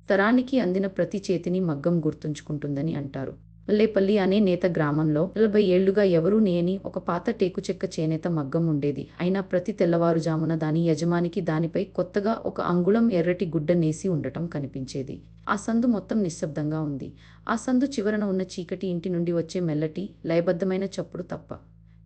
తరానికి అందిన ప్రతి చేతిని మగ్గం గుర్తుంచుకుంటుందని అంటారు. మల్లేపల్లి అనే నేత గ్రామంలో 40 ఏళ్లుగా ఎవరూ నేయని ఒక పాత టేకుచెక్క చేనేత మగ్గం ఉండేది. అయినా ప్రతి తెల్లవారుజామున దాని యజమానికి దానిపై కొత్తగా ఒక అంగుళం ఎర్రటి గుడ్డ నేసి ఉండటం కనిపించేది. ఆ సందు మొత్తం నిశ్శబ్దంగా ఉంది. ఆ సందు చివరన ఉన్న చీకటి ఇంటి నుండి వచ్చే మెల్లటి, లయబద్ధమైన చప్పుడు తప్ప.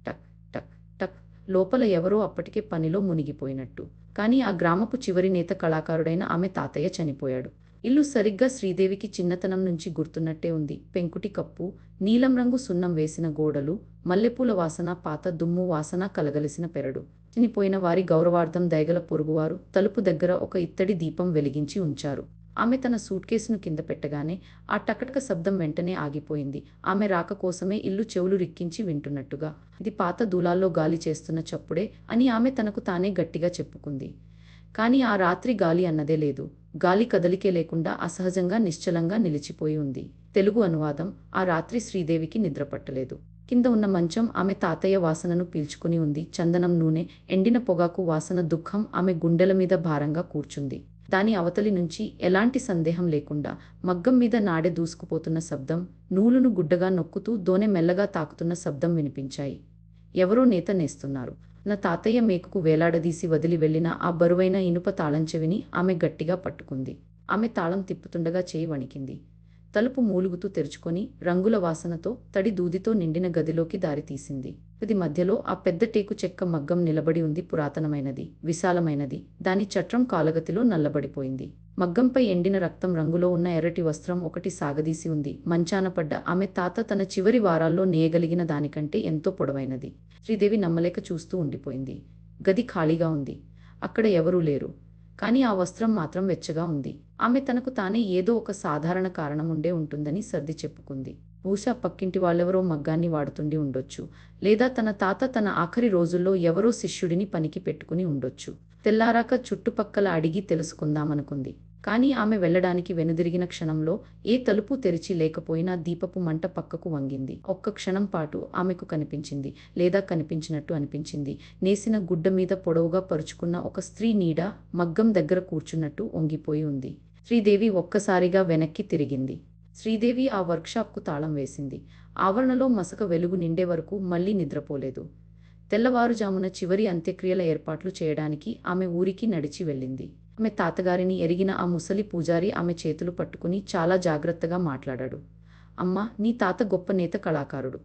టక్ టక్ టక్. లోపల ఎవరో అప్పటికే పనిలో మునిగిపోయినట్టు. కానీ ఆ గ్రామపు చివరి నేత కళాకారుడైన ఆమె తాతయ్య చనిపోయాడు. ఇల్లు సరిగ్గా శ్రీదేవికి చిన్నతనం నుంచి గుర్తున్నట్టే ఉంది. పెంకుటి కప్పు, నీలం రంగు సున్నం వేసిన గోడలు, మల్లెపూల వాసన, పాత దుమ్ము వాసన కలగలిసిన పెరడు. చనిపోయిన వారి గౌరవార్థం దయగల పొరుగువారు తలుపు దగ్గర ఒక ఇత్తడి దీపం వెలిగించి ఉంచారు. ఆమె తన సూట్కేసును కింద పెట్టగానే ఆ టకటక శబ్దం వెంటనే ఆగిపోయింది. ఆమె రాక కోసమే ఇల్లు చెవులు రిక్కించి వింటున్నట్టుగా. ఇది పాత దూలాల్లో గాలి చేస్తున్న చప్పుడే అని ఆమె తనకు తానే గట్టిగా చెప్పుకుంది. కానీ ఆ రాత్రి గాలి అన్నదే లేదు. గాలి కదలికే లేకుండా అసహజంగా నిశ్చలంగా నిలిచిపోయి ఉంది. తెలుగు అనువాదం: ఆ రాత్రి శ్రీదేవికి నిద్రపట్టలేదు. కింద ఉన్న మంచం ఆమె తాతయ్య వాసనను పీల్చుకుని ఉంది. చందనం నూనె, ఎండిన పొగాకు వాసన. దుఃఖం ఆమె గుండెల మీద భారంగా కూర్చుంది. దాని అవతలి నుంచి ఎలాంటి సందేహం లేకుండా మగ్గం మీద నాడె దూసుకుపోతున్న శబ్దం, నూలును గుడ్డగా నొక్కుతూ దోనె మెల్లగా తాకుతున్న శబ్దం వినిపించాయి. ఎవరో నేత నేస్తున్నారు. నా తాతయ్య మేకుకు వేలాడదీసి వదిలి వెళ్లిన ఆ బరువైన ఇనుప తాళం చెవిని ఆమె గట్టిగా పట్టుకుంది. ఆమె తాళం తిప్పుతుండగా చేయి వణికింది. తలుపు మూలుగుతూ తెరుచుకొని రంగుల వాసనతో, తడి దూదితో నిండిన గదిలోకి దారి తీసింది. గది మధ్యలో ఆ పెద్ద టేకు చెక్క మగ్గం నిలబడి ఉంది. పురాతనమైనది, విశాలమైనది. దాని చట్రం కాలగతిలో నల్లబడిపోయింది. మగ్గంపై ఎండిన రక్తం రంగులో ఉన్న ఎర్రటి వస్త్రం ఒకటి సాగదీసి ఉంది. మంచాన పడ్డ ఆమె తాత తన చివరి వారాల్లో నేయగలిగిన దానికంటే ఎంతో పొడవైనది. శ్రీదేవి నమ్మలేక చూస్తూ ఉండిపోయింది. గది ఖాళీగా ఉంది. అక్కడ ఎవరూ లేరు. కానీ ఆ వస్త్రం మాత్రం వెచ్చగా ఉంది. ఆమె తనకు తానే ఏదో ఒక సాధారణ కారణం ఉండే ఉంటుందని సర్ది చెప్పుకుంది. బహుశా పక్కింటి వాళ్ళెవరో మగ్గాన్ని వాడుతుండి ఉండొచ్చు. లేదా తన తాత తన ఆఖరి రోజుల్లో ఎవరో శిష్యుడిని పనికి పెట్టుకుని ఉండొచ్చు. తెల్లారాక చుట్టుపక్కల అడిగి తెలుసుకుందామనుకుంది. కానీ ఆమె వెళ్ళడానికి వెనుదిరిగిన క్షణంలో ఏ తలుపు తెరిచి లేకపోయినా దీపపు మంట పక్కకు వంగింది. ఒక్క క్షణం పాటు ఆమెకు కనిపించింది, లేదా కనిపించినట్టు అనిపించింది. నేసిన గుడ్డ మీద పొడవుగా పరుచుకున్న ఒక స్త్రీ నీడ మగ్గం దగ్గర కూర్చున్నట్టు వంగిపోయి ఉంది. శ్రీదేవి ఒక్కసారిగా వెనక్కి తిరిగింది. శ్రీదేవి ఆ వర్క్షాప్కు తాళం వేసింది. ఆవరణలో మసక వెలుగు నిండే వరకు మళ్లీ నిద్రపోలేదు. తెల్లవారుజామున చివరి అంత్యక్రియల ఏర్పాట్లు చేయడానికి ఆమె ఊరికి నడిచి వెళ్ళింది. ఆమె తాతగారిని ఎరిగిన ఆ ముసలి పూజారి ఆమె చేతులు పట్టుకుని చాలా జాగ్రత్తగా మాట్లాడాడు. అమ్మా, నీ తాత గొప్ప నేత కళాకారుడు.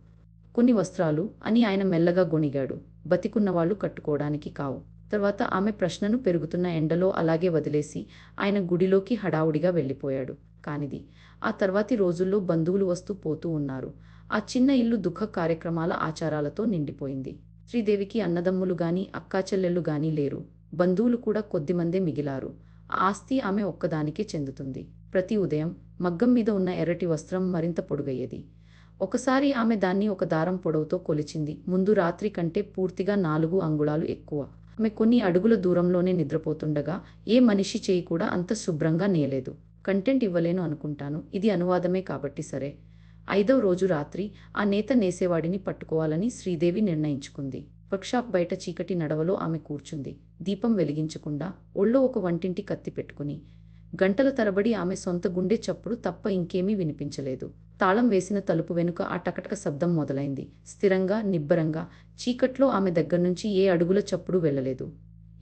కొన్ని వస్త్రాలు అని ఆయన మెల్లగా గొణిగాడు. బతికున్నవాళ్లు కట్టుకోవడానికి కావు. తర్వాత ఆమె ప్రశ్నను పెరుగుతున్న ఎండలో అలాగే వదిలేసి ఆయన గుడిలోకి హడావుడిగా వెళ్ళిపోయాడు. కానిది ఆ తర్వాతి రోజుల్లో బంధువులు వస్తూ పోతూ ఉన్నారు. ఆ చిన్న ఇల్లు దుఃఖ కార్యక్రమాల ఆచారాలతో నిండిపోయింది. శ్రీదేవికి అన్నదమ్ములు గాని అక్కాచెల్లెళ్ళు గాని లేరు. బంధువులు కూడా కొద్దిమందే మిగిలారు. ఆ ఆస్తి ఆమె ఒక్కదానికే చెందుతుంది. ప్రతి ఉదయం మగ్గం మీద ఉన్న ఎర్రటి వస్త్రం మరింత పొడుగయ్యేది. ఒకసారి ఆమె దాన్ని ఒక దారం పొడవుతో కొలిచింది. ముందు రాత్రి కంటే పూర్తిగా 4 అంగుళాలు ఎక్కువ. ఆమె కొన్ని అడుగుల దూరంలోనే నిద్రపోతుండగా ఏ మనిషి చేయి కూడా అంత శుభ్రంగా నేయలేదు. కంటెంట్ ఇవ్వలేను అనుకుంటాను. ఇది అనువాదమే కాబట్టి సరే. 5వ రోజు రాత్రి ఆ నేత నేసేవాడిని పట్టుకోవాలని శ్రీదేవి నిర్ణయించుకుంది. వర్క్షాప్ బయట చీకటి నడవలో ఆమె కూర్చుంది. దీపం వెలిగించకుండా ఒళ్ళో ఒక వంటింటి కత్తి పెట్టుకుని. గంటల తరబడి ఆమె సొంత గుండె చప్పుడు తప్ప ఇంకేమీ వినిపించలేదు. తాళం వేసిన తలుపు వెనుక ఆ టకటక శబ్దం మొదలైంది. స్థిరంగా, నిబ్బరంగా. చీకట్లో ఆమె దగ్గర్నుంచి ఏ అడుగుల చప్పుడు వెళ్ళలేదు.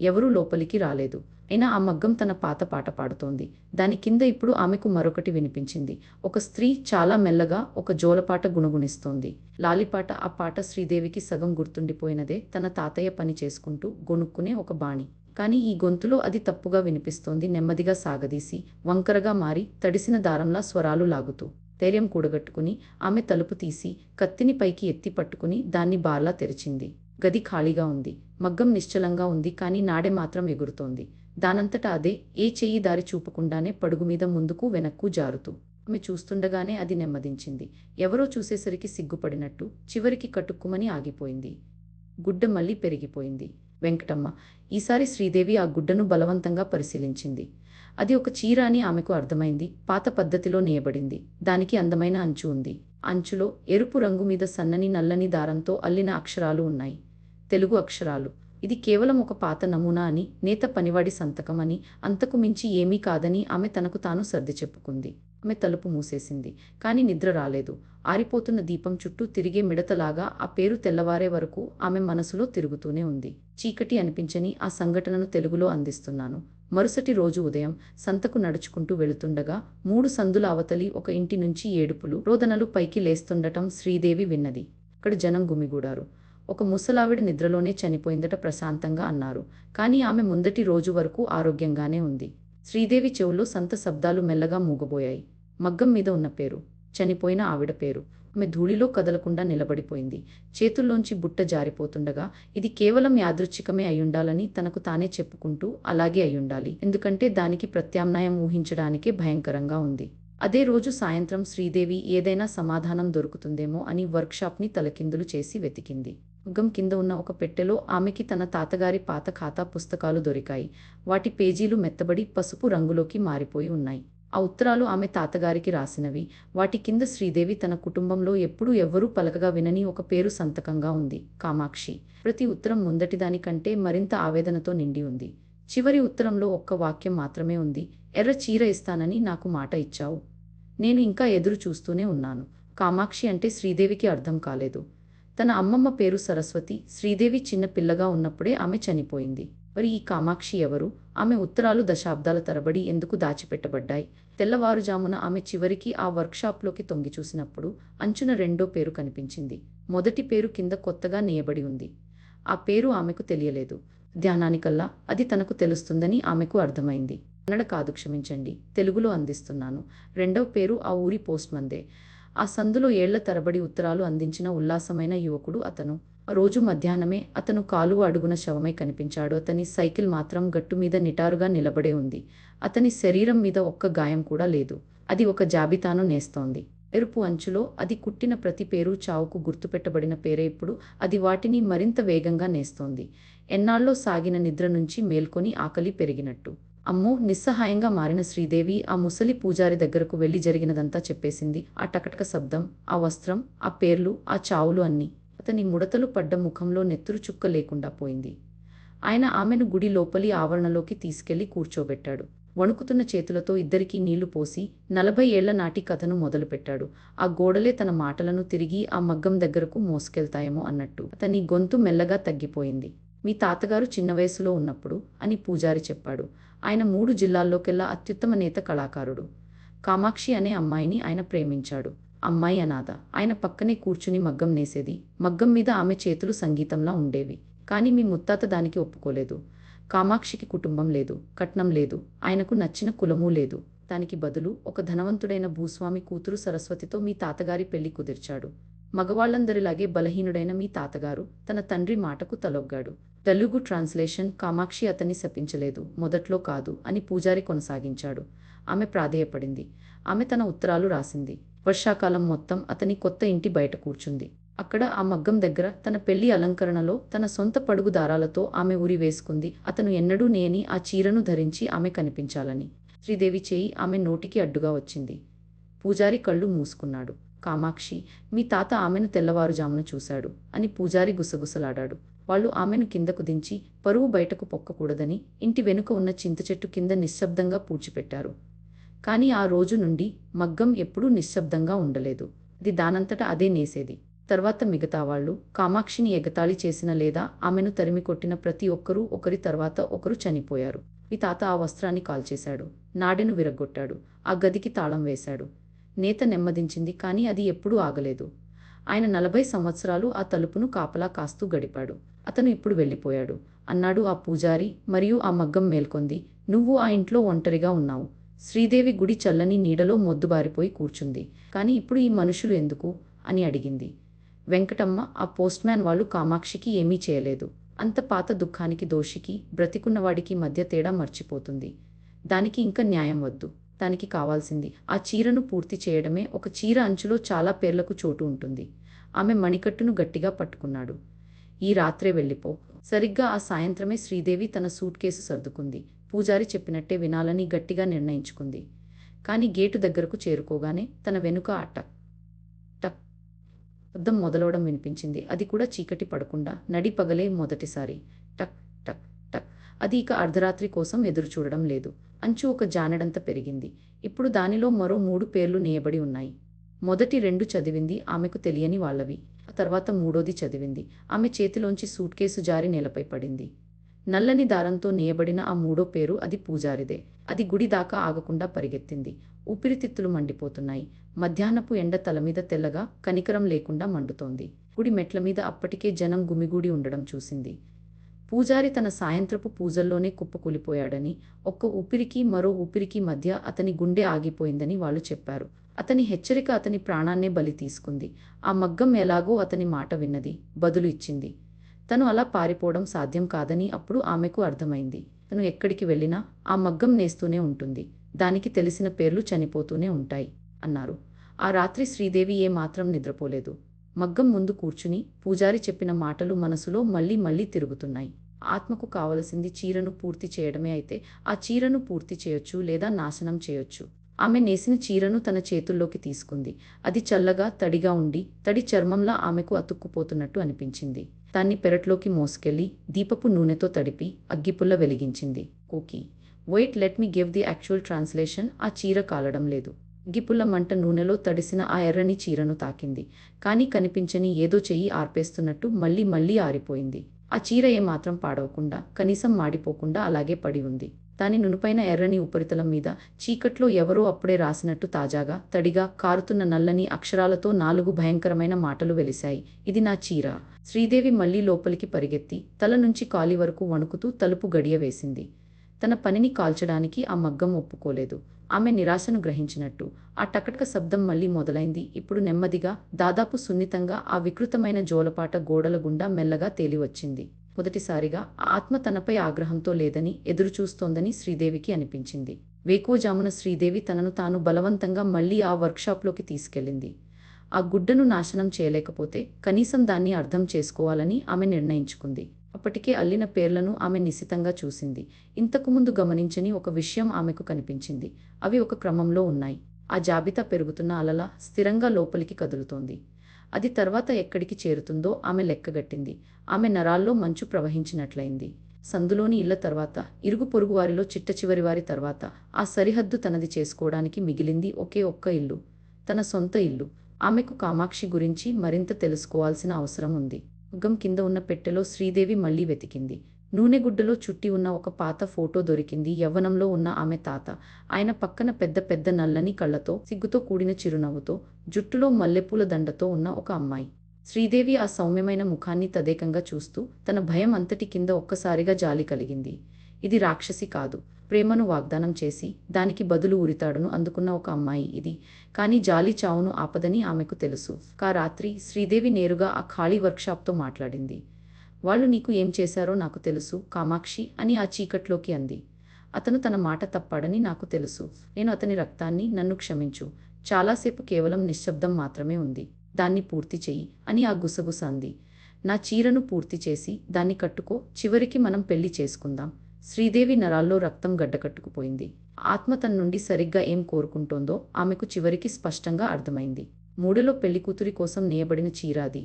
ఎవరూ లోపలికి రాలేదు. అయినా ఆ మగ్గం తన పాత పాట పాడుతోంది. దాని కింద ఇప్పుడు ఆమెకు మరొకటి వినిపించింది. ఒక స్త్రీ చాలా మెల్లగా ఒక జోలపాట గుణగుణిస్తోంది. లాలిపాట. ఆ పాట శ్రీదేవికి సగం గుర్తుండిపోయినదే. తన తాతయ్య పని చేసుకుంటూ గొణుక్కునే ఒక బాణి. కానీ ఈ గొంతులో అది తప్పుగా వినిపిస్తోంది. నెమ్మదిగా సాగదీసి, వంకరగా మారి, తడిసిన దారంలా స్వరాలు లాగుతూ. ధైర్యం కూడగట్టుకుని ఆమె తలుపు తీసి, కత్తిని పైకి ఎత్తి పట్టుకుని దాన్ని బార్లా తెరిచింది. గది ఖాళీగా ఉంది. మగ్గం నిశ్చలంగా ఉంది. కానీ నాడె మాత్రం ఎగురుతోంది. దానంతట అదే, ఏ చెయ్యి దారి చూపకుండానే పడుగుమీద ముందుకు వెనక్కు జారుతూ. ఆమె చూస్తుండగానే అది నెమ్మదించింది. ఎవరో చూసేసరికి సిగ్గుపడినట్టు. చివరికి కటుక్కుమని ఆగిపోయింది. గుడ్డ మళ్ళీ పెరిగిపోయింది. వెంకటమ్మ. ఈసారి శ్రీదేవి ఆ గుడ్డను బలవంతంగా పరిశీలించింది. అది ఒక చీర అని ఆమెకు అర్థమైంది. పాత పద్ధతిలో నేయబడింది. దానికి అందమైన అంచు ఉంది. అంచులో ఎరుపు రంగు మీద సన్నని నల్లని దారంతో అల్లిన అక్షరాలు ఉన్నాయి. తెలుగు అక్షరాలు. ఇది కేవలం ఒక పాత నమూనా అని, నేత పనివాడి సంతకం అని, అంతకు మించి ఏమీ కాదని ఆమె తనకు తాను సర్ది చెప్పుకుంది. ఆమె తలుపు మూసేసింది. కానీ నిద్ర రాలేదు. ఆరిపోతున్న దీపం చుట్టూ తిరిగే మిడతలాగా ఆ పేరు తెల్లవారే వరకు ఆమె మనసులో తిరుగుతూనే ఉంది. చీకటి అనిపించని ఆ సంఘటనను తెలుగులో అందిస్తున్నాను. మరుసటి రోజు ఉదయం సంతకు నడుచుకుంటూ వెళుతుండగా 3 సందుల అవతలి ఒక ఇంటి నుంచి ఏడుపులు, రోదనలు పైకి లేస్తుండటం శ్రీదేవి విన్నది. అక్కడ జనం గుమిగూడారు. ఒక ముసలావిడ నిద్రలోనే చనిపోయిందట ప్రశాంతంగా అన్నారు. కానీ ఆమె ముందటి రోజు వరకు ఆరోగ్యంగానే ఉంది. శ్రీదేవి చెవుల్లో సంత శబ్దాలు మెల్లగా మూగబోయాయి. మగ్గం మీద ఉన్న పేరు, చనిపోయిన ఆవిడ పేరు. ఆమె ధూళిలో కదలకుండా నిలబడిపోయింది. చేతుల్లోంచి బుట్ట జారిపోతుండగా ఇది కేవలం యాదృచ్ఛికమే అయ్యుండాలని తనకు తానే చెప్పుకుంటూ, అలాగే అయ్యుండాలి, ఎందుకంటే దానికి ప్రత్యామ్నాయం ఊహించడానికే భయంకరంగా ఉంది. అదే రోజు సాయంత్రం శ్రీదేవి ఏదైనా సమాధానం దొరుకుతుందేమో అని వర్క్షాప్ని తలకిందులు చేసి వెతికింది. మగ్గం కింద ఉన్న ఒక పెట్టెలో ఆమెకి తన తాతగారి పాత ఖాతా పుస్తకాలు దొరికాయి. వాటి పేజీలు మెత్తబడి పసుపు రంగులోకి మారిపోయి ఉన్నాయి. ఆ ఉత్తరాలు ఆమె తాతగారికి రాసినవి. వాటి కింద శ్రీదేవి తన కుటుంబంలో ఎప్పుడూ ఎవ్వరూ పలకగా వినని ఒక పేరు సంతకంగా ఉంది, కామాక్షి. ప్రతి ఉత్తరం ముందటిదానికంటే మరింత ఆవేదనతో నిండి ఉంది. చివరి ఉత్తరంలో ఒక్క వాక్యం మాత్రమే ఉంది. ఎర్ర చీర ఇస్తానని నాకు మాట ఇచ్చావు. నేను ఇంకా ఎదురు చూస్తూనే ఉన్నాను. కామాక్షి అంటే శ్రీదేవికి అర్థం కాలేదు. తన అమ్మమ్మ పేరు సరస్వతి. శ్రీదేవి చిన్న పిల్లగా ఉన్నప్పుడే ఆమె చనిపోయింది. మరి ఈ కామాక్షి ఎవరు? ఆమె ఉత్తరాలు దశాబ్దాల తరబడి ఎందుకు దాచిపెట్టబడ్డాయి? తెల్లవారుజామున ఆమె చివరికి ఆ వర్క్షాప్లోకి తొంగి చూసినప్పుడు అంచున రెండో పేరు కనిపించింది. మొదటి పేరు కింద కొత్తగా నేయబడి ఉంది. ఆ పేరు ఆమెకు తెలియలేదు. ధ్యానానికల్లా అది తనకు తెలుస్తుందని ఆమెకు అర్థమైంది. కన్నడ కాదు, క్షమించండి, తెలుగులో అందిస్తున్నాను. రెండవ పేరు ఆ ఊరి పోస్ట్మందే. ఆ సందులో ఏళ్ల తరబడి ఉత్తరాలు అందించిన ఉల్లాసమైన యువకుడు అతను. ఆ రోజు మధ్యాహ్నమే అతను కాలువ అడుగున శవమై కనిపించాడు. అతని సైకిల్ మాత్రం గట్టుమీద నిటారుగా నిలబడే ఉంది. అతని శరీరం మీద ఒక్క గాయం కూడా లేదు. అది ఒక జాబితాను నేస్తోంది. ఎరుపు అంచులో అది కుట్టిన ప్రతి పేరు చావుకు గుర్తుపెట్టబడిన పేరే. ఇప్పుడు అది వాటిని మరింత వేగంగా నేస్తోంది. ఎన్నాళ్ళో సాగిన నిద్ర నుంచి మేల్కొని ఆకలి పెరిగినట్టు. అమ్మో! నిస్సహాయంగా మారిన శ్రీదేవి ఆ ముసలి పూజారి దగ్గరకు వెళ్లి జరిగినదంతా చెప్పేసింది. ఆ టకటక శబ్దం, ఆ వస్త్రం, ఆ పేర్లు, ఆ చావులు అన్నీ. అతని ముడతలు పడ్డ ముఖంలో నెత్తురు చుక్క లేకుండా పోయింది. ఆయన ఆమెను గుడి లోపలి ఆవరణలోకి తీసుకెళ్లి కూర్చోబెట్టాడు. వణుకుతున్న చేతులతో ఇద్దరికీ నీళ్లు పోసి 40 ఏళ్ల నాటి కథను మొదలుపెట్టాడు. ఆ గోడలే తన మాటలను తిరిగి ఆ మగ్గం దగ్గరకు మోసుకెళ్తాయేమో అన్నట్టు. అతని గొంతు మెల్లగా తగ్గిపోయింది. మీ తాతగారు చిన్న వయసులో ఉన్నప్పుడు అని పూజారి చెప్పాడు. ఆయన 3 జిల్లాల్లోకెల్లా అత్యుత్తమ నేత కళాకారుడు. కామాక్షి అనే అమ్మాయిని ఆయన ప్రేమించాడు. అమ్మాయి అనాథ. ఆయన పక్కనే కూర్చుని మగ్గం నేసేది. మగ్గం మీద ఆమె చేతులు సంగీతంలా ఉండేవి. కానీ మీ ముత్తాత దానికి ఒప్పుకోలేదు. కామాక్షికి కుటుంబం లేదు, కట్నం లేదు, ఆయనకు నచ్చిన కులమూ లేదు. దానికి బదులు ఒక ధనవంతుడైన భూస్వామి కూతురు సరస్వతితో మీ తాతగారి పెళ్లి కుదిర్చాడు. మగవాళ్లందరిలాగే బలహీనుడైన మీ తాతగారు తన తండ్రి మాటకు తలొగ్గాడు. తెలుగు ట్రాన్స్లేషన్: కామాక్షి అతన్ని శపించలేదు, మొదట్లో కాదు అని పూజారి కొనసాగించాడు. ఆమె ప్రాధేయపడింది. ఆమె తన ఉత్తరాలు రాసింది. వర్షాకాలం మొత్తం అతని కొత్త ఇంటి బయట కూర్చుంది. అక్కడ ఆ మగ్గం దగ్గర తన పెళ్లి అలంకరణలో తన సొంత పడుగు దారాలతో ఆమె ఉరి వేసుకుంది. అతను ఎన్నడూ నేని ఆ చీరను ధరించి ఆమె కనిపించాలని. శ్రీదేవి చేయి ఆమె నోటికి అడ్డుగా వచ్చింది. పూజారి కళ్ళు మూసుకున్నాడు. కామాక్షి, మీ తాత ఆమెను తెల్లవారుజామున చూశాడు అని పూజారి గుసగుసలాడాడు. వాళ్ళు ఆమెను కిందకు దించి పరువు బయటకు పొక్కకూడదని ఇంటి వెనుక ఉన్న చింతచెట్టు కింద నిశ్శబ్దంగా పూడ్చిపెట్టారు. కానీ ఆ రోజు నుండి మగ్గం ఎప్పుడూ నిశ్శబ్దంగా ఉండలేదు. అది దానంతట అదే నేసేది. తర్వాత మిగతా వాళ్ళు కామాక్షిని ఎగతాళి చేసిన లేదా ఆమెను తరిమికొట్టిన ప్రతి ఒక్కరూ ఒకరి తర్వాత ఒకరు చనిపోయారు. మీ తాత ఆ వస్త్రాన్ని కాల్చేశాడు. నాడెను విరగ్గొట్టాడు. ఆ గదికి తాళం వేశాడు. నేత నెమ్మదించింది, కానీ అది ఎప్పుడూ ఆగలేదు. ఆయన 40 సంవత్సరాలు ఆ తలుపును కాపలా కాస్తూ గడిపాడు. అతను ఇప్పుడు వెళ్ళిపోయాడు అన్నాడు ఆ పూజారి. మరియు ఆ మగ్గం మేల్కొంది. నువ్వు ఆ ఇంట్లో ఒంటరిగా ఉన్నావు. శ్రీదేవి గుడి చల్లని నీడలో మొద్దుబారిపోయి కూర్చుంది. కానీ ఇప్పుడు ఈ మనుషులు ఎందుకు అని అడిగింది. వెంకటమ్మ, ఆ పోస్ట్మ్యాన్ వాళ్ళు కామాక్షికి ఏమీ చేయలేదు. అంత పాత దుఃఖానికి దోషికి బ్రతికున్నవాడికి మధ్య తేడా మర్చిపోతుంది. దానికి ఇంకా న్యాయం వద్దు. దానికి కావాల్సింది ఆ చీరను పూర్తి చేయడమే. ఒక చీర అంచులో చాలా పేర్లకు చోటు ఉంటుంది. ఆమె మణికట్టును గట్టిగా పట్టుకున్నాడు. ఈ రాత్రే వెళ్ళిపో. సరిగ్గా ఆ సాయంత్రమే శ్రీదేవి తన సూట్ కేసు సర్దుకుంది. పూజారి చెప్పినట్టే వినాలని గట్టిగా నిర్ణయించుకుంది. కానీ గేటు దగ్గరకు చేరుకోగానే తన వెనుక ఆ టక్ టక్ శబ్దం మొదలవడం వినిపించింది. అది కూడా చీకటి పడకుండా నడి పగలే మొదటిసారి. టక్ టక్ టక్. అది ఇక అర్ధరాత్రి కోసం ఎదురుచూడడం లేదు. అంచు ఒక జానెడంత పెరిగింది. ఇప్పుడు దానిలో మరో 3 పేర్లు నేయబడి ఉన్నాయి. మొదటి 2 చదివింది ఆమెకు తెలియని వాళ్ళవి. ఆ తర్వాత మూడోది చదివింది. ఆమె చేతిలోంచి సూట్కేసు జారి నేలపై పడింది. నల్లని దారంతో నేయబడిన ఆ మూడో పేరు అది పూజారిదే. అది గుడి దాకా ఆగకుండా పరిగెత్తింది. ఊపిరితిత్తులు మండిపోతున్నాయి. మధ్యాహ్నపు ఎండ తలమీద తెల్లగా, కనికరం లేకుండా మండుతోంది. గుడి మెట్లమీద అప్పటికే జనం గుమిగూడి ఉండడం చూసింది. పూజారి తన సాయంత్రపు పూజల్లోనే కుప్పకూలిపోయాడని, ఒక్క ఊపిరికి మరో ఊపిరికి మధ్య అతని గుండె ఆగిపోయిందని వాళ్ళు చెప్పారు. అతని హెచ్చరిక అతని ప్రాణాన్నే బలి తీసుకుంది. ఆ మగ్గం ఎలాగో అతని మాట విన్నది, బదులు ఇచ్చింది. తను అలా పారిపోవడం సాధ్యం కాదని అప్పుడు ఆమెకు అర్థమైంది. తను ఎక్కడికి వెళ్ళినా ఆ మగ్గం నేస్తూనే ఉంటుంది. దానికి తెలిసిన పేర్లు చనిపోతూనే ఉంటాయి అన్నారు. ఆ రాత్రి శ్రీదేవి ఏమాత్రం నిద్రపోలేదు. మగ్గం ముందు కూర్చుని పూజారి చెప్పిన మాటలు మనసులో మళ్ళీ మళ్ళీ తిరుగుతున్నాయి. ఆత్మకు కావలసింది చీరను పూర్తి చేయడమే అయితే ఆ చీరను పూర్తి చేయొచ్చు లేదా నాశనం చేయొచ్చు. ఆమె నేసిన చీరను తన చేతుల్లోకి తీసుకుంది. అది చల్లగా, తడిగా ఉండి, తడి చర్మంలా ఆమెకు అతుక్కుపోతున్నట్టు అనిపించింది. దాన్ని పెరట్లోకి మోసుకెళ్లి దీపపు నూనెతో తడిపి అగ్గిపుల్ల వెలిగించింది. కోకి wait, let me give the actual translation. ఆ చీర కాలడం లేదు. అగ్గిపుల్ల మంట నూనెలో తడిసిన ఆ ఎర్రని చీరను తాకింది. కానీ కనిపించని ఏదో చెయ్యి ఆర్పేస్తున్నట్టు మళ్ళీ మళ్ళీ ఆరిపోయింది. ఆ చీర ఏమాత్రం పాడవకుండా, కనీసం మాడిపోకుండా అలాగే పడి ఉంది. దాని నునుపైన ఎర్రని ఉపరితలం మీద చీకట్లో ఎవరో అప్పుడే రాసినట్టు తాజాగా, తడిగా, కారుతున్న నల్లని అక్షరాలతో 4 భయంకరమైన మాటలు వెలిశాయి. ఇది నా చీర. శ్రీదేవి మళ్ళీ లోపలికి పరిగెత్తి తల నుంచి కాలి వరకు వణుకుతూ తలుపు గడియ వేసింది. తన పనిని కాల్చడానికి ఆ మగ్గం ఒప్పుకోలేదు. ఆమె నిరాశను గ్రహించినట్టు ఆ టకటక శబ్దం మళ్ళీ మొదలైంది. ఇప్పుడు నెమ్మదిగా, దాదాపు సున్నితంగా ఆ వికృతమైన జోలపాట గోడల గుండా మెల్లగా తేలివచ్చింది. మొదటిసారిగా ఆ ఆత్మ తనపై ఆగ్రహంతో లేదని, ఎదురుచూస్తోందని శ్రీదేవికి అనిపించింది. వేకువజామున శ్రీదేవి తనను తాను బలవంతంగా మళ్ళీ ఆ వర్క్షాప్లోకి తీసుకెళ్ళింది. ఆ గుడ్డను నాశనం చేయలేకపోతే కనీసం దాన్ని అర్థం చేసుకోవాలని ఆమె నిర్ణయించుకుంది. అప్పటికే అల్లిన పేర్లను ఆమె నిశితంగా చూసింది. ఇంతకుముందు గమనించని ఒక విషయం ఆమెకు కనిపించింది. అవి ఒక క్రమంలో ఉన్నాయి. ఆ జాబితా పెరుగుతున్న అలలా స్థిరంగా లోపలికి కదులుతోంది. అది తర్వాత ఎక్కడికి చేరుతుందో ఆమె లెక్కగట్టింది. ఆమె నరాల్లో మంచు ప్రవహించినట్లయింది. సందులోని ఇళ్ల తర్వాత, ఇరుగు పొరుగు వారిలో చిట్టచివరి వారి తర్వాత ఆ సరిహద్దు తనది చేసుకోవడానికి మిగిలింది ఒకే ఒక్క ఇల్లు, తన సొంత ఇల్లు. ఆమెకు కామాక్షి గురించి మరింత తెలుసుకోవాల్సిన అవసరం ఉంది. మగ్గం కింద ఉన్న పెట్టెలో శ్రీదేవి మళ్ళీ వెతికింది. నూనెగుడ్డలో చుట్టి ఉన్న ఒక పాత ఫోటో దొరికింది. యవ్వనంలో ఉన్న ఆమె తాత. ఆయన పక్కన పెద్ద పెద్ద నల్లని కళ్ళతో, సిగ్గుతో కూడిన చిరునవ్వుతో, జుట్టులో మల్లెపూల దండతో ఉన్న ఒక అమ్మాయి. శ్రీదేవి ఆ సౌమ్యమైన ముఖాన్ని తదేకంగా చూస్తూ తన భయం అంతటి కింద ఒక్కసారిగా జాలి కలిగింది. ఇది రాక్షసి కాదు. ప్రేమను వాగ్దానం చేసి దానికి బదులు ఉరితాడును అందుకున్న ఒక అమ్మాయి ఇది. కానీ జాలి చావును ఆపదని ఆమెకు తెలుసు. రాత్రి శ్రీదేవి నేరుగా ఆ ఖాళీ వర్క్షాప్తో మాట్లాడింది. వాళ్ళు నీకు ఏం చేశారో నాకు తెలుసు కామాక్షి అని ఆ చీకట్లోకి అంది. అతను తన మాట తప్పాడని నాకు తెలుసు. నేను అతని రక్తాన్ని, నన్ను క్షమించు. చాలాసేపు కేవలం నిశ్శబ్దం మాత్రమే ఉంది. దాన్ని పూర్తి చెయ్యి అని ఆ గుసగుస అంది. నా చీరను పూర్తి చేసి దాన్ని కట్టుకో, చివరికి మనం పెళ్లి చేసుకుందాం. శ్రీదేవి నరాల్లో రక్తం గడ్డకట్టుకుపోయింది. ఆత్మ తన నుండి సరిగ్గా ఏం కోరుకుంటోందో ఆమెకు చివరికి స్పష్టంగా అర్థమైంది. మూడలో పెళ్లికూతురి కోసం నేయబడిన చీరాది.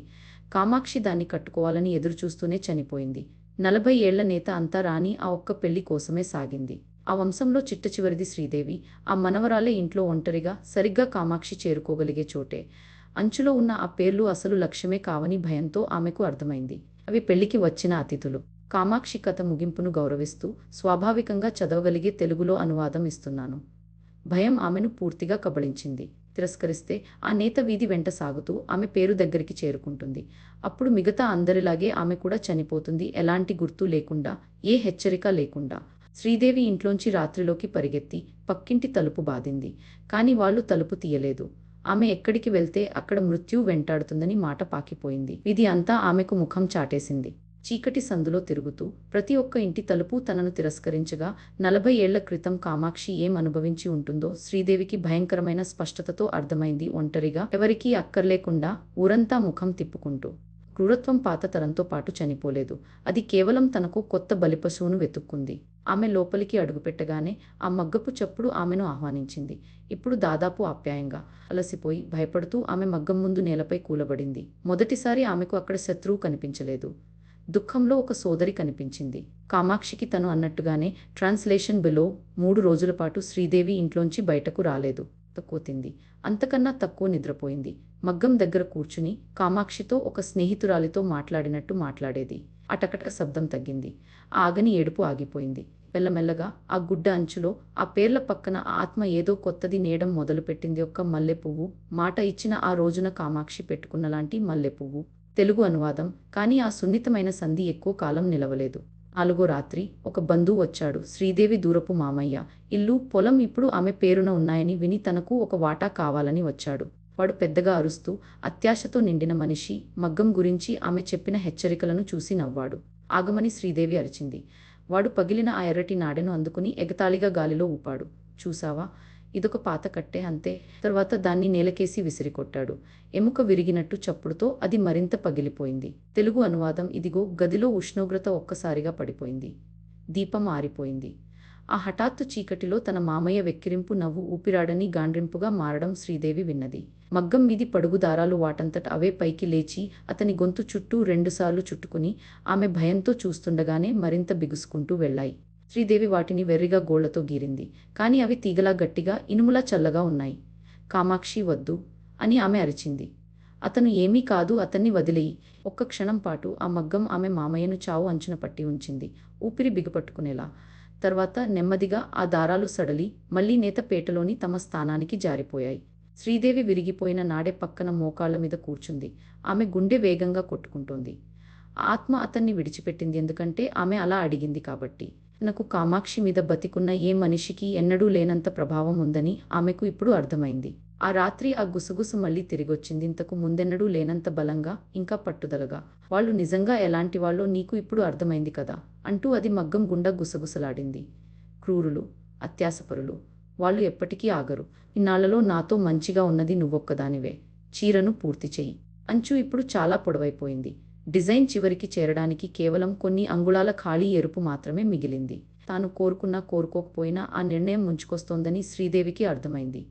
కామాక్షి దాన్ని కట్టుకోవాలని ఎదురుచూస్తూనే చనిపోయింది. 40 ఏళ్ల నేత అంతా రాని ఆ ఒక్క పెళ్లి కోసమే సాగింది. ఆ వంశంలో చిట్టచివరిది శ్రీదేవి. ఆ మనవరాలే ఇంట్లో ఒంటరిగా, సరిగ్గా కామాక్షి చేరుకోగలిగే చోటే. అంచులో ఉన్న ఆ పేర్లు అసలు లక్ష్యమే కావని భయంతో ఆమెకు అర్థమైంది. అవి పెళ్లికి వచ్చిన అతిథులు. కామాక్షి కథ ముగింపును గౌరవిస్తూ స్వాభావికంగా చదవగలిగే తెలుగులో అనువాదం ఇస్తున్నాను. భయం ఆమెను పూర్తిగా కబళించింది. తిరస్కరిస్తే ఆ నేత వీధి వెంట సాగుతూ ఆమె పేరు దగ్గరికి చేరుకుంటుంది. అప్పుడు మిగతా అందరిలాగే ఆమె కూడా చనిపోతుంది. ఎలాంటి గుర్తు లేకుండా, ఏ హెచ్చరిక లేకుండా. శ్రీదేవి ఇంట్లోంచి రాత్రిలోకి పరిగెత్తి పక్కింటి తలుపు బాదింది. కానీ వాళ్ళు తలుపు తీయలేదు. ఆమె ఎక్కడికి వెళ్తే అక్కడ మృత్యువు వెంటాడుతుందని మాట పాకిపోయింది. విధి అంతా ఆమెకు ముఖం చాటేసింది. చీకటి సందులో తిరుగుతూ ప్రతి ఒక్క ఇంటి తలుపు తనను తిరస్కరించగా 40 ఏళ్ల క్రితం కామాక్షి ఏం అనుభవించి ఉంటుందో శ్రీదేవికి భయంకరమైన స్పష్టతతో అర్థమైంది. ఒంటరిగా, ఎవరికీ అక్కర్లేకుండా, ఊరంతా ముఖం తిప్పుకుంటూ. క్రూరత్వం పాత తరంతో పాటు చనిపోలేదు. అది కేవలం తనకు కొత్త బలిపశువును వెతుక్కుంది. ఆమె లోపలికి అడుగుపెట్టగానే ఆ మగ్గపు చప్పుడు ఆమెను ఆహ్వానించింది. ఇప్పుడు దాదాపు ఆప్యాయంగా. అలసిపోయి, భయపడుతూ ఆమె మగ్గం ముందు నేలపై కూలబడింది. మొదటిసారి ఆమెకు అక్కడ శత్రువు కనిపించలేదు. దుఃఖంలో ఒక సోదరి కనిపించింది. కామాక్షికి తను అన్నట్టుగానే ట్రాన్స్లేషన్ బిలో 3 రోజుల పాటు శ్రీదేవి ఇంట్లోంచి బయటకు రాలేదు. తక్కువతింది. అంతకన్నా తక్కువ నిద్రపోయింది. మగ్గం దగ్గర కూర్చుని కామాక్షితో ఒక స్నేహితురాలితో మాట్లాడినట్టు మాట్లాడేది. అటకటక శబ్దం తగ్గింది. ఆ ఆగని ఏడుపు ఆగిపోయింది. మెల్లమెల్లగా ఆ గుడ్డ అంచులో ఆ పేర్ల పక్కన ఆ ఆత్మ ఏదో కొత్తది నేయడం మొదలుపెట్టింది. ఒక్క మల్లెపువ్వు, మాట ఇచ్చిన ఆ రోజున కామాక్షి పెట్టుకున్నలాంటి మల్లెపువ్వు. తెలుగు అనువాదం. కానీ ఆ సున్నితమైన సంధి ఎక్కువ కాలం నిలవలేదు. 4వ రాత్రి ఒక బంధువు వచ్చాడు. శ్రీదేవి దూరపు మామయ్య. ఇల్లు, పొలం ఇప్పుడు ఆమె పేరున ఉన్నాయని విని తనకు ఒక వాటా కావాలని వచ్చాడు. వాడు పెద్దగా అరుస్తూ, అత్యాశతో నిండిన మనిషి. మగ్గం గురించి ఆమె చెప్పిన హెచ్చరికలను చూసి నవ్వాడు. ఆగమని శ్రీదేవి అరిచింది. వాడు పగిలిన ఆ ఎర్రటి నాడెను అందుకుని ఎగతాళిగా గాలిలో ఊపాడు. చూసావా, ఇదొక పాత కట్టే అంతే. తర్వాత దాన్ని నేలకేసి విసిరికొట్టాడు. ఎముక విరిగినట్టు చప్పుడుతో అది మరింత పగిలిపోయింది. తెలుగు అనువాదం. ఇదిగో గదిలో ఉష్ణోగ్రత ఒక్కసారిగా పడిపోయింది. దీపం ఆరిపోయింది. ఆ హఠాత్తు చీకటిలో తన మామయ్య వెక్కిరింపు నవ్వు ఊపిరాడని గాండ్రింపుగా మారడం శ్రీదేవి విన్నది. మగ్గం మీది పడుగు దారాలు వాటంతట అవే పైకి లేచి అతని గొంతు చుట్టూ 2 సార్లు చుట్టుకుని ఆమె భయంతో చూస్తుండగానే మరింత బిగుసుకుంటూ వెళ్ళాయి. శ్రీదేవి వాటిని వెర్రిగా గోళ్లతో గీరింది. కానీ అవి తీగలా గట్టిగా, ఇనుములా చల్లగా ఉన్నాయి. కామాక్షి, వద్దు అని ఆమె అరిచింది. అతను ఏమీ కాదు, అతన్ని వదిలేయి. ఒక్క క్షణం పాటు ఆ మగ్గం ఆమె మామయ్యను చావు అంచున పట్టి ఉంచింది, ఊపిరి బిగపట్టుకునేలా. తర్వాత నెమ్మదిగా ఆ దారాలు సడలి మళ్లీ నేతపేటలోని తమ స్థానానికి జారిపోయాయి. శ్రీదేవి విరిగిపోయిన నాడే పక్కన మోకాళ్ల మీద కూర్చుంది. ఆమె గుండె వేగంగా కొట్టుకుంటోంది. ఆత్మ అతన్ని విడిచిపెట్టింది ఎందుకంటే ఆమె అలా అడిగింది కాబట్టి. తనకు కామాక్షి మీద బతికున్న ఏ మనిషికి ఎన్నడూ లేనంత ప్రభావం ఉందని ఆమెకు ఇప్పుడు అర్థమైంది. ఆ రాత్రి ఆ గుసగుసు మళ్లీ తిరిగొచ్చింది. ఇంతకు ముందెన్నడూ లేనంత బలంగా, ఇంకా పట్టుదలగా. వాళ్ళు నిజంగా ఎలాంటి వాళ్ళో నీకు ఇప్పుడు అర్థమైంది కదా అంటూ అది మగ్గం గుండా గుసగుసలాడింది. క్రూరులు, అత్యాశపరులు. వాళ్ళు ఎప్పటికీ ఆగరు. ఇన్నాళ్లలో నాతో మంచిగా ఉన్నది నువ్వొక్కదానివే. చీరను పూర్తి చెయ్యి. అంచు ఇప్పుడు చాలా పొడవైపోయింది. డిజైన్ చివరికి చేరడానికి కేవలం కొన్ని అంగుళాల ఖాళీ ఎరుపు మాత్రమే మిగిలింది. తాను కోరుకున్నా కోరుకోకపోయినా ఆ నిర్ణయం ముంచుకొస్తోందని శ్రీదేవికి అర్థమైంది.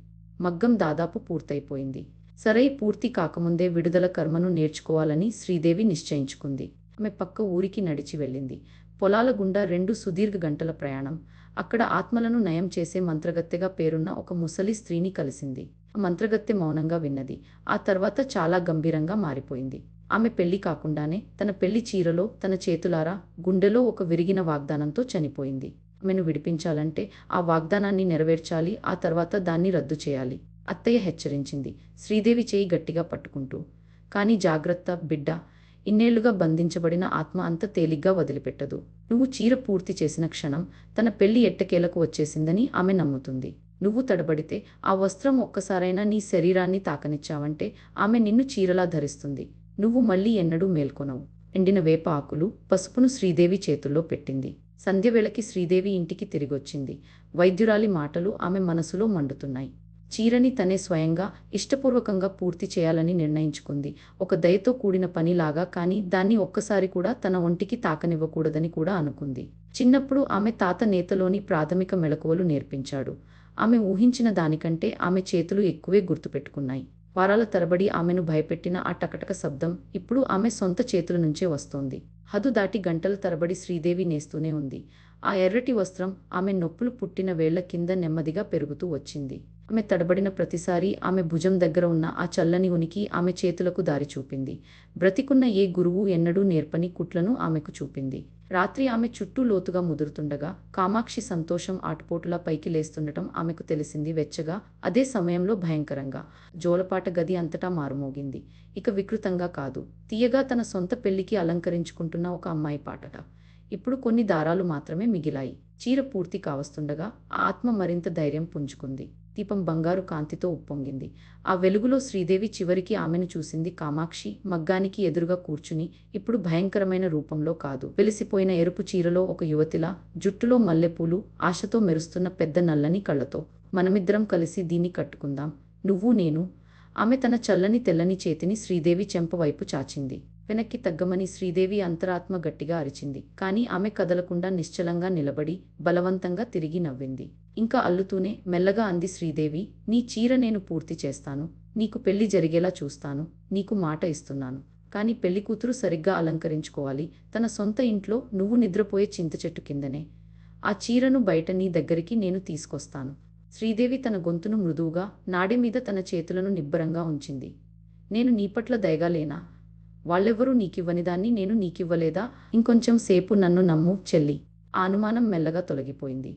మగ్గం దాదాపు పూర్తయిపోయింది. సరై పూర్తి కాకముందే విడుదల కర్మను నేర్చుకోవాలని శ్రీదేవి నిశ్చయించుకుంది. ఆమె పక్క ఊరికి నడిచి వెళ్ళింది. పొలాల గుండా 2 సుదీర్ఘ గంటల ప్రయాణం. అక్కడ ఆత్మలను నయం చేసే మంత్రగత్తెగా పేరున్న ఒక ముసలి స్త్రీని కలిసింది. ఆ మంత్రగత్తె మౌనంగా విన్నది. ఆ తర్వాత చాలా గంభీరంగా మారిపోయింది. ఆమె పెళ్లి కాకుండానే తన పెళ్లి చీరలో తన చేతులారా గుండెలో ఒక విరిగిన వాగ్దానంతో చనిపోయింది. ఆమెను విడిపించాలంటే ఆ వాగ్దానాన్ని నెరవేర్చాలి, ఆ తర్వాత దాన్ని రద్దు చేయాలి. అత్తయ్య హెచ్చరించింది శ్రీదేవి చేయి గట్టిగా పట్టుకుంటూ. కానీ జాగ్రత్త బిడ్డ, ఇన్నేళ్లుగా బంధించబడిన ఆత్మ అంత తేలిగ్గా వదిలిపెట్టదు. నువ్వు చీర పూర్తి చేసిన క్షణం తన పెళ్లి ఎట్టకేలకు వచ్చేసిందని ఆమె నమ్ముతుంది. నువ్వు తడబడితే, ఆ వస్త్రం ఒక్కసారైనా నీ శరీరాన్ని తాకనిచ్చావంటే ఆమె నిన్ను చీరలా ధరిస్తుంది. నువ్వు మళ్ళీ ఎన్నడూ మేల్కొనవు. ఎండిన వేప ఆకులు, పసుపును శ్రీదేవి చేతుల్లో పెట్టింది. సంధ్యవేళకి శ్రీదేవి ఇంటికి తిరిగొచ్చింది. వైద్యురాలి మాటలు ఆమె మనసులో మండుతున్నాయి. చీరని తనే స్వయంగా, ఇష్టపూర్వకంగా పూర్తి చేయాలని నిర్ణయించుకుంది. ఒక దయతో కూడిన పనిలాగా. కానీ దాన్ని ఒక్కసారి కూడా తన ఒంటికి తాకనివ్వకూడదని కూడా అనుకుంది. చిన్నప్పుడు ఆమె తాత నేతలోని ప్రాథమిక మెళకువలు నేర్పించాడు. ఆమె ఊహించిన దానికంటే ఆమె చేతులు ఎక్కువే గుర్తుపెట్టుకున్నాయి. వారాల తరబడి ఆమెను భయపెట్టిన ఆ టకటక శబ్దం ఇప్పుడు ఆమె సొంత చేతుల నుంచే వస్తోంది. హద్దు దాటి గంటల తరబడి శ్రీదేవి నేస్తూనే ఉంది. ఆ ఎర్రటి వస్త్రం ఆమె నొప్పులు పుట్టిన వేళ్ల కింద నెమ్మదిగా పెరుగుతూ వచ్చింది. ఆమె తడబడిన ప్రతిసారి ఆమె భుజం దగ్గర ఉన్న ఆ చల్లని ఉనికి ఆమె చేతులకు దారి చూపింది. బ్రతికున్న ఏ గురువు ఎన్నడూ నేర్పని కుట్లను ఆమెకు చూపింది. రాత్రి ఆమె చుట్టూ లోతుగా ముదురుతుండగా కామాక్షి సంతోషం ఆటుపోటులా పైకి లేస్తుండటం ఆమెకు తెలిసింది. వెచ్చగా, అదే సమయంలో భయంకరంగా. జోలపాట గది అంతటా మారుమోగింది. ఇక వికృతంగా కాదు, తీయగా తన సొంత పెళ్లికి అలంకరించుకుంటున్న ఒక అమ్మాయి పాటట. ఇప్పుడు కొన్ని దారాలు మాత్రమే మిగిలాయి. చీర పూర్తి కావస్తుండగా ఆ ఆత్మ మరింత ధైర్యం పుంజుకుంది. దీపం బంగారు కాంతితో ఉప్పొంగింది. ఆ వెలుగులో శ్రీదేవి చివరికి ఆమెను చూసింది. కామాక్షి మగ్గానికి ఎదురుగా కూర్చుని, ఇప్పుడు భయంకరమైన రూపంలో కాదు, వెలిసిపోయిన ఎరుపు చీరలో ఒక యువతిలా, జుట్టులో మల్లెపూలు, ఆశతో మెరుస్తున్న పెద్ద నల్లని కళ్ళతో. మనమిద్దరం కలిసి దీన్ని కట్టుకుందాం, నువ్వు నేను. ఆమె తన చల్లని తెల్లని చేతిని శ్రీదేవి చెంప వైపు చాచింది. వెనక్కి తగ్గమని శ్రీదేవి అంతరాత్మ గట్టిగా అరిచింది. కానీ ఆమె కదలకుండా నిశ్చలంగా నిలబడి బలవంతంగా తిరిగి నవ్వింది. ఇంకా అల్లుతూనే మెల్లగా అంది శ్రీదేవి, నీ చీర నేను పూర్తి చేస్తాను. నీకు పెళ్లి జరిగేలా చూస్తాను. నీకు మాట ఇస్తున్నాను. కానీ పెళ్లికూతురు సరిగ్గా అలంకరించుకోవాలి. తన సొంత ఇంట్లో నువ్వు నిద్రపోయే చింతచెట్టు కిందనే. ఆ చీరను బయట నీ దగ్గరికి నేను తీసుకొస్తాను. శ్రీదేవి తన గొంతును మృదువుగా, నాడె మీద తన చేతులను నిబ్బరంగా ఉంచింది. నేను నీపట్ల దయగా లేనా? వాళ్ళెవ్వరూ నీకివ్వనిదాన్ని నేను నీకివ్వలేదా? ఇంకొంచెం సేపు నన్ను నమ్ము చెల్లి. ఆ అనుమానం మెల్లగా తొలగిపోయింది.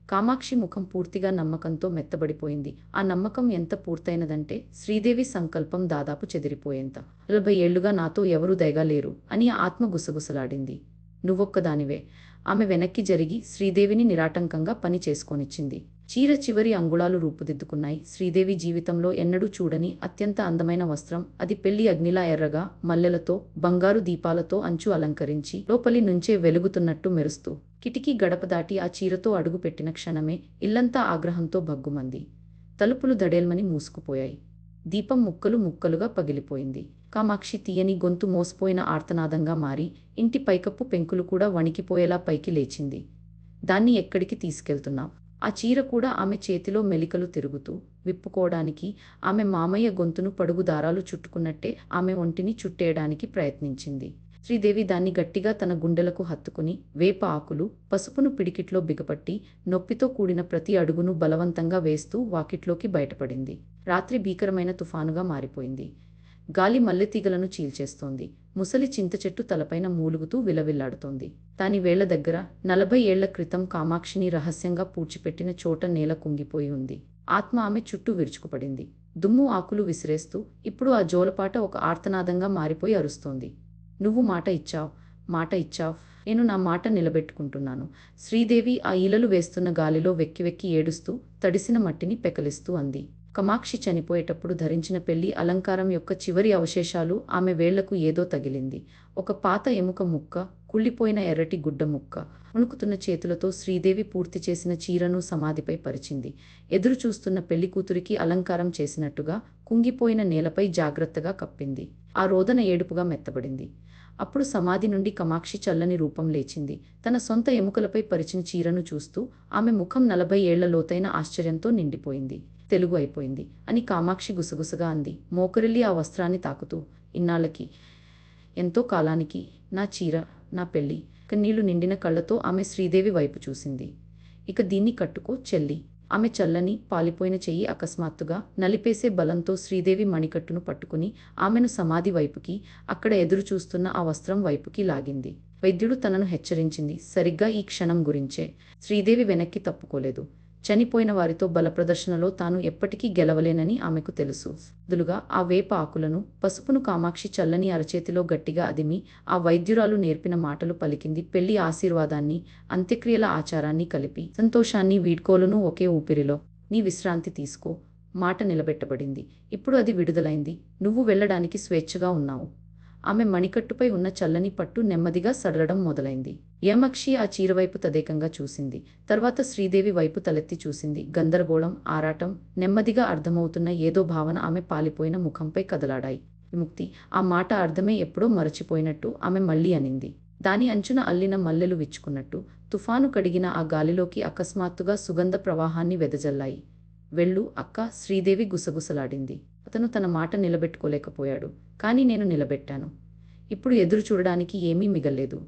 కామాక్షి ముఖం పూర్తిగా నమ్మకంతో మెత్తబడిపోయింది. ఆ నమ్మకం ఎంత పూర్తయినదంటే శ్రీదేవి సంకల్పం దాదాపు చెదిరిపోయేంత. 40 ఏళ్లుగా నాతో ఎవరూ దయగా లేరు అని ఆ ఆత్మ గుసగుసలాడింది. నువ్వొక్కదానివే. ఆమె వెనక్కి జరిగి శ్రీదేవిని నిరాటంకంగా పని చేసుకోనిచ్చింది. చీర చివరి అంగుళాలు రూపుదిద్దుకున్నాయి. శ్రీదేవి జీవితంలో ఎన్నడూ చూడని అత్యంత అందమైన వస్త్రం అది. పెళ్లి అగ్నిలా ఎర్రగా, మల్లెలతో, బంగారు దీపాలతో అంచు అలంకరించి లోపలి నుంచే వెలుగుతున్నట్టు మెరుస్తూ కిటికీ గడప దాటి ఆ చీరతో అడుగుపెట్టిన క్షణమే ఇల్లంతా ఆగ్రహంతో భగ్గుమంది. తలుపులు దడేల్మని మూసుకుపోయాయి. దీపం ముక్కలు ముక్కలుగా పగిలిపోయింది. కామాక్షి తీయని గొంతు మోసపోయిన ఆర్తనాదంగా మారి ఇంటి పైకప్పు పెంకులు కూడా వణికిపోయేలా పైకి లేచింది. దాన్ని ఎక్కడికి తీసుకెళ్తున్నావ్? ఆ చీర కూడా ఆమె చేతిలో మెలికలు తిరుగుతూ విప్పుకోవడానికి ఆమె మామయ్య గొంతును పడుగు దారాలు చుట్టుకున్నట్టే ఆమె ఒంటిని చుట్టేయడానికి ప్రయత్నించింది. శ్రీదేవి దాన్ని గట్టిగా తన గుండెలకు హత్తుకుని వేప ఆకులు, పసుపును పిడికిట్లో బిగపట్టి నొప్పితో కూడిన ప్రతి అడుగును బలవంతంగా వేస్తూ వాకిట్లోకి బయటపడింది. రాత్రి భీకరమైన తుఫానుగా మారిపోయింది. గాలి మల్లెతీగలను చీల్చేస్తోంది. ముసలి చింతచెట్టు తలపైన మూలుగుతూ విలవిల్లాడుతోంది. దాని వేళ్ల దగ్గర 40 ఏళ్ల క్రితం కామాక్షిని రహస్యంగా పూడ్చిపెట్టిన చోట నేల కుంగిపోయి ఉంది. ఆత్మ ఆమె చుట్టూ విరుచుకుపడింది. దుమ్ము ఆకులు విసిరేస్తూ ఇప్పుడు ఆ జోలపాట ఒక ఆర్తనాదంగా మారిపోయి అరుస్తోంది. నువ్వు మాట ఇచ్చావ్, మాట ఇచ్చావ్. నేను నా మాట నిలబెట్టుకుంటున్నాను. శ్రీదేవి ఆ ఈలలు వేస్తున్న గాలిలో వెక్కి వెక్కి ఏడుస్తూ తడిసిన మట్టిని పెకలిస్తూ అంది. కామాక్షి చనిపోయేటప్పుడు ధరించిన పెళ్లి అలంకారం యొక్క చివరి అవశేషాలు ఆమె వేళ్లకు ఏదో తగిలింది. ఒక పాత ఎముక ముక్క, కుళ్ళిపోయిన ఎర్రటి గుడ్డ ముక్క. వణుకుతున్న చేతులతో శ్రీదేవి పూర్తి చేసిన చీరను సమాధిపై పరిచింది. ఎదురు చూస్తున్న పెళ్లికూతురికి అలంకారం చేసినట్టుగా కుంగిపోయిన నేలపై జాగ్రత్తగా కప్పింది. ఆ రోదన ఏడుపుగా మెత్తబడింది. అప్పుడు సమాధి నుండి కామాక్షి చల్లని రూపం లేచింది. తన సొంత ఎముకలపై పరిచిన చీరను చూస్తూ ఆమె ముఖం 40 ఏళ్ల లోతైన ఆశ్చర్యంతో నిండిపోయింది. తెలుగు అయిపోయింది అని కామాక్షి గుసగుసగా అంది, మోకరిల్లి ఆ వస్త్రాన్ని తాకుతూ. ఇన్నాళ్ళకి, ఎంతో కాలానికి, నా చీర, నా పెళ్లి. కన్నీళ్లు నిండిన కళ్లతో ఆమె శ్రీదేవి వైపు చూసింది. ఇక దీన్ని కట్టుకో చెల్లి. ఆమె చల్లని, పాలిపోయిన చెయ్యి అకస్మాత్తుగా నలిపేసే బలంతో శ్రీదేవి మణికట్టును పట్టుకుని ఆమెను సమాధి వైపుకి, అక్కడ ఎదురు చూస్తున్న ఆ వస్త్రం వైపుకి లాగింది. వైద్యుడు తనను హెచ్చరించింది సరిగ్గా ఈ క్షణం గురించే. శ్రీదేవి వెనక్కి తప్పుకోలేదు. చనిపోయిన వారితో బలప్రదర్శనలో తాను ఎప్పటికీ గెలవలేనని ఆమెకు తెలుసు. దులుగా ఆ వేప ఆకులను, పసుపును కామాక్షి చల్లని అరచేతిలో గట్టిగా అదిమి ఆ వైద్యురాలు నేర్పిన మాటలు పలికింది. పెళ్లి ఆశీర్వాదాన్ని, అంత్యక్రియల ఆచారాన్ని కలిపి, సంతోషాన్ని, వీడ్కోలును ఒకే ఊపిరిలో. నీ విశ్రాంతి తీసుకో. మాట నిలబెట్టబడింది. ఇప్పుడు అది విడుదలైంది. నువ్వు వెళ్ళడానికి స్వేచ్ఛగా ఉన్నావు. ఆమె మణికట్టుపై ఉన్న చల్లని పట్టు నెమ్మదిగా సడలడం మొదలైంది. యమక్షి ఆ చీరవైపు తదేకంగా చూసింది. తర్వాత శ్రీదేవి వైపు తలెత్తి చూసింది. గందరగోళం, ఆరాటం, నెమ్మదిగా అర్థమవుతున్న ఏదో భావన ఆమె పాలిపోయిన ముఖంపై కదలాడాయి. విముక్తి. ఆ మాట అర్థమే ఎప్పుడో మరచిపోయినట్టు ఆమె మళ్లీ అనింది. దాని అంచున అల్లిన మల్లెలు విచ్చుకున్నట్టు తుఫాను కడిగిన ఆ గాలిలోకి అకస్మాత్తుగా సుగంధ ప్రవాహాన్ని వెదజల్లాయి. వెళ్ళు అక్క. శ్రీదేవి గుసగుసలాడింది. అతను తన మాట నిలబెట్టుకోలేకపోయాడు. కానీ నేను నిలబెట్టాను. ఇప్పుడు ఎదురు చూడడానికి ఏమీ మిగల్లేదు.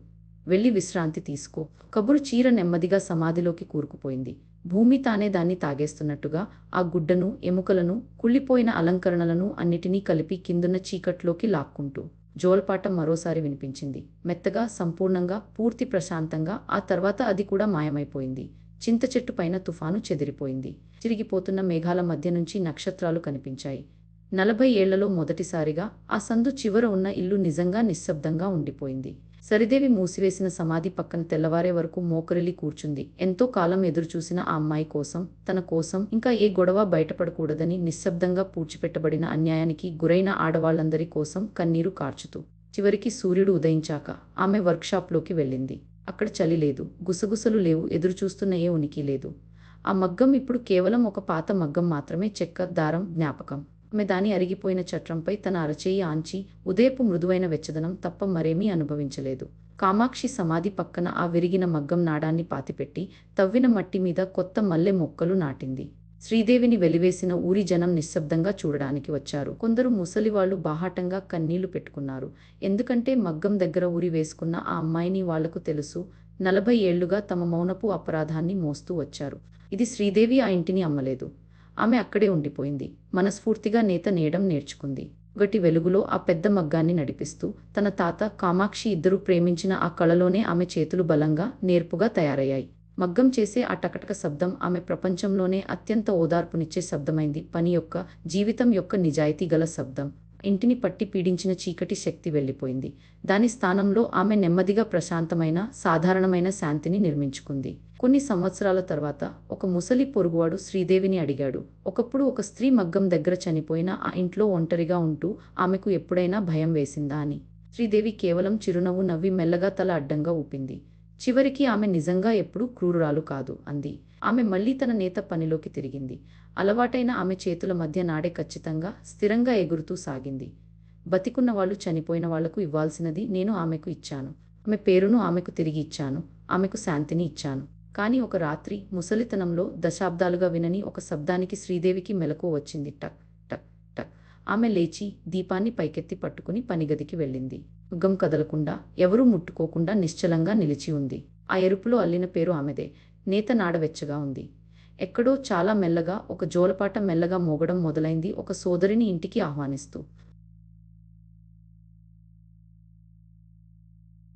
వెళ్ళి విశ్రాంతి తీసుకో. కబురు చీర నెమ్మదిగా సమాధిలోకి కూరుకుపోయింది. భూమి తానే దాన్ని తాగేస్తున్నట్టుగా ఆ గుడ్డను, ఎముకలను, కుళ్ళిపోయిన అలంకరణలను అన్నిటినీ కలిపి కిందున్న చీకట్లోకి లాక్కుంటూ. జోలపాట మరోసారి వినిపించింది. మెత్తగా, సంపూర్ణంగా, పూర్తి ప్రశాంతంగా. ఆ తర్వాత అది కూడా మాయమైపోయింది. చింతచెట్టు పైన తుఫాను చెదిరిపోయింది. చిరిగిపోతున్న మేఘాల మధ్య నుంచి నక్షత్రాలు కనిపించాయి. 40 ఏళ్లలో మొదటిసారిగా ఆ సందు చివర ఉన్న ఇల్లు నిజంగా నిశ్శబ్దంగా ఉండిపోయింది. సరిదేవి మూసివేసిన సమాధి పక్కన తెల్లవారే వరకు మోకరిల్లి కూర్చుంది. ఎంతో కాలం ఎదురుచూసిన ఆ అమ్మాయి కోసం, తన కోసం, ఇంకా ఏ గొడవ బయటపడకూడదని నిశ్శబ్దంగా పూడ్చిపెట్టబడిన అన్యాయానికి గురైన ఆడవాళ్లందరి కోసం కన్నీరు కార్చుతూ. చివరికి సూర్యుడు ఉదయించాక ఆమె వర్క్షాప్లోకి వెళ్ళింది. అక్కడ చలి లేదు, గుసగుసలు లేవు, ఎదురుచూస్తున్న ఏ ఉనికి లేదు. ఆ మగ్గం ఇప్పుడు కేవలం ఒక పాత మగ్గం మాత్రమే. చెక్క, దారం, జ్ఞాపకం. ఆమె దాని అరిగిపోయిన చట్రంపై తన అరచేయి ఆంచి ఉదయపు మృదువైన వెచ్చదనం తప్ప మరేమీ అనుభవించలేదు. కామాక్షి సమాధి పక్కన ఆ విరిగిన మగ్గం నాడాన్ని పాతిపెట్టి తవ్విన మట్టి మీద కొత్త మల్లె మొక్కలు నాటింది. శ్రీదేవిని వెలివేసిన ఊరి జనం నిశ్శబ్దంగా చూడడానికి వచ్చారు. కొందరు ముసలివాళ్లు బాహాటంగా కన్నీళ్లు పెట్టుకున్నారు. ఎందుకంటే మగ్గం దగ్గర ఊరి వేసుకున్న ఆ అమ్మాయిని వాళ్లకు తెలుసు. 40 ఏళ్లుగా తమ మౌనపు అపరాధాన్ని మోస్తూ వచ్చారు. ఇది శ్రీదేవి ఆ ఇంటిని అమ్మలేదు. ఆమె అక్కడే ఉండిపోయింది. మనస్ఫూర్తిగా నేత నేయడం నేర్చుకుంది. ఒకటి వెలుగులో ఆ పెద్ద మగ్గాన్ని నడిపిస్తూ తన తాత, కామాక్షి ఇద్దరూ ప్రేమించిన ఆ కళలోనే ఆమె చేతులు బలంగా, నేర్పుగా తయారయ్యాయి. మగ్గం చేసే ఆ టకటక శబ్దం ఆమె ప్రపంచంలోనే అత్యంత ఓదార్పునిచ్చే శబ్దమైంది. పని యొక్క, జీవితం యొక్క నిజాయితీ గల శబ్దం. ఇంటిని పట్టి పీడించిన చీకటి శక్తి వెళ్ళిపోయింది. దాని స్థానంలో ఆమె నెమ్మదిగా ప్రశాంతమైన, సాధారణమైన శాంతిని నిర్మించుకుంది. కొన్ని సంవత్సరాల తర్వాత ఒక ముసలి పొరుగువాడు శ్రీదేవిని అడిగాడు, ఒకప్పుడు ఒక స్త్రీ మగ్గం దగ్గర చనిపోయిన ఆ ఇంట్లో ఒంటరిగా ఉంటూ ఆమెకు ఎప్పుడైనా భయం వేసిందా అని. శ్రీదేవి కేవలం చిరునవ్వు నవ్వి మెల్లగా తల అడ్డంగా ఊపింది. చివరికి ఆమె నిజంగా ఎప్పుడూ క్రూరురాలు కాదు అంది. ఆమె మళ్లీ తన నేత పనిలోకి తిరిగింది. అలవాటైన ఆమె చేతుల మధ్య నాడే ఖచ్చితంగా, స్థిరంగా ఎగురుతూ సాగింది. బతికున్న వాళ్ళు చనిపోయిన వాళ్లకు ఇవ్వాల్సినది నేను ఆమెకు ఇచ్చాను. ఆమె పేరును ఆమెకు తిరిగి ఇచ్చాను. ఆమెకు శాంతిని ఇచ్చాను. కానీ ఒక రాత్రి, ముసలితనంలో దశాబ్దాలుగా వినని ఒక శబ్దానికి శ్రీదేవికి మెలకువ వచ్చింది. టక్ టక్ టక్. ఆమె లేచి, దీపాన్ని పైకెత్తి పట్టుకుని పనిగదికి వెళ్ళింది. మగ్గం కదలకుండా, ఎవరూ ముట్టుకోకుండా నిశ్చలంగా నిలిచి ఉంది. ఆ ఎరుపులో అల్లిన పేరు ఆమెదే. నేత నాడ వెచ్చగా ఉంది. ఎక్కడో చాలా మెల్లగా ఒక జోలపాట మెల్లగా మోగడం మొదలైంది, ఒక సోదరిని ఇంటికి ఆహ్వానిస్తూ.